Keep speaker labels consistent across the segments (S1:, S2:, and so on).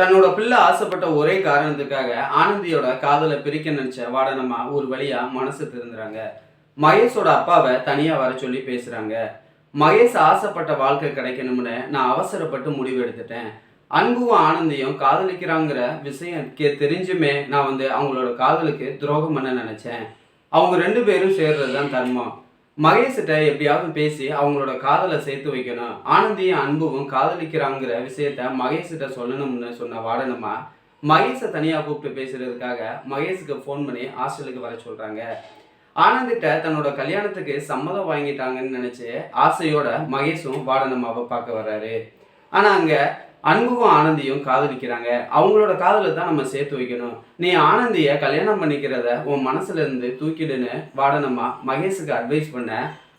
S1: தன்னோட பிள்ளை ஆசைப்பட்ட ஒரே காரணத்துக்காக ஆனந்தியோட காதலை பிரிக்க நினைச்ச வாடனம்மா ஒரு வழியா மனசு திருந்துறாங்க. மகேஷோட அப்பாவை தனியா வர சொல்லி பேசுறாங்க. மகேஷ் ஆசைப்பட்ட வாழ்க்கை கிடைக்கணும்னு நான் அவசரப்பட்டு முடிவு எடுத்துட்டேன். அன்பும் ஆனந்தியும் காதலிக்கிறாங்கிற விஷயம் தெரிஞ்சுமே நான் அவங்களோட காதலுக்கு துரோகம் பண்ண நினைச்சேன். அவங்க ரெண்டு பேரும் சேர்றது தான் தர்மம். மகேஷ்கிட்ட எப்படியாவது பேசி அவங்களோட காதலை சேர்த்து வைக்கணும். ஆனந்தியும் அன்பும் காதலிக்கிறாங்கிற விஷயத்த மகேஷ்கிட்ட சொல்லணும்னு சொன்ன வாடனம்மா மகேஷை தனியாக கூப்பிட்டு பேசுறதுக்காக மகேஷுக்கு ஃபோன் பண்ணி ஹாஸ்டலுக்கு வர சொல்றாங்க. ஆனந்திட்ட தன்னோட கல்யாணத்துக்கு சம்மதம் வாங்கிட்டாங்கன்னு நினைச்சு ஆசையோட மகேஷும் வாடனம்மாவை பார்க்க வர்றாரு. ஆனா அங்க அன்பும் ஆனந்தியும் காதலிக்கிறாங்க. அவங்களோட காதலை தான் நம்ம சேர்த்து வைக்கணும். நீ ஆனந்திய கல்யாணம் பண்ணிக்கிறத உன் மனசுல இருந்து தூக்கிடுன்னு வாடனம்மா மகேஷுக்கு அட்வைஸ் பண்ண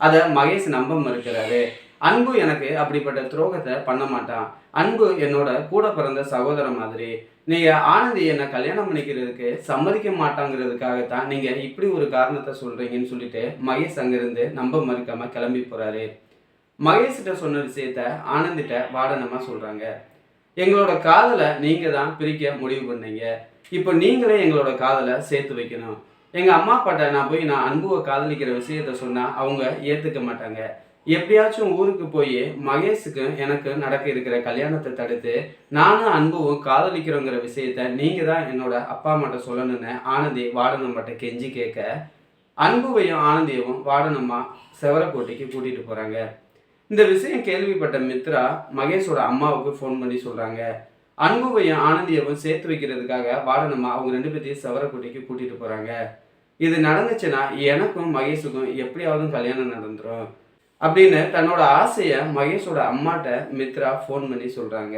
S1: அதை மகேஷ் நம்ப மறுக்கிறாரு. அன்பு எனக்கு அப்படிப்பட்ட துரோகத்தை பண்ண மாட்டான். அன்பு என்னோட கூட பிறந்த சகோதரன் மாதிரி. நீங்க ஆனந்தி என்னை கல்யாணம் பண்ணிக்கிறதுக்கு சம்மதிக்க மாட்டாங்கிறதுக்காகத்தான் நீங்க இப்படி ஒரு காரணத்தை சொல்றீங்கன்னு சொல்லிட்டு மகேஷ் அங்கிருந்து நம்ப மறுக்காம கிளம்பி போறாரு. மகேஷ்கிட்ட சொன்ன விஷயத்த ஆனந்திட்ட வாடனமா சொல்றாங்க. எங்களோட காதலை நீங்க தான் பிரிக்க முடிவு பண்ணீங்க. இப்போ நீங்களே எங்களோட காதலை சேர்த்து வைக்கணும். எங்க அம்மா அப்பாட்ட நான் அன்புவை காதலிக்கிற விஷயத்த சொன்னா அவங்க ஏத்துக்க மாட்டாங்க. எப்படியாச்சும் ஊருக்கு போய் மகேஷுக்கு எனக்கு நடக்க இருக்கிற கல்யாணத்தை தடுத்து நானும் அன்புவும் காதலிக்கிறோங்கிற விஷயத்த நீங்க தான் என்னோட அப்பா அம்மாட்ட சொல்லணும்னு ஆனந்தி வாடனம்மாட்ட கெஞ்சி கேட்க, அன்புவையும் ஆனந்தியவும் வாடனம்மா செவரக்கோட்டைக்கு கூட்டிட்டு போறாங்க. இந்த விஷயம் கேள்விப்பட்ட மித்ரா மகேஷோட அம்மாவுக்கு ஃபோன் பண்ணி சொல்றாங்க. அன்புவையும் ஆனந்தியவும் சேர்த்து வைக்கிறதுக்காக வாடனம்மா அவங்க ரெண்டு பேர்த்தையும் செவரக்கோட்டைக்கு கூட்டிட்டு போறாங்க. இது நடந்துச்சுன்னா எனக்கும் மகேஷுக்கும் எப்படியாவது கல்யாணம் நடந்துரும் அப்படின்னு தன்னோட ஆசையை மகேஷோட அம்மாட்ட மித்ரா ஃபோன் பண்ணி சொல்றாங்க.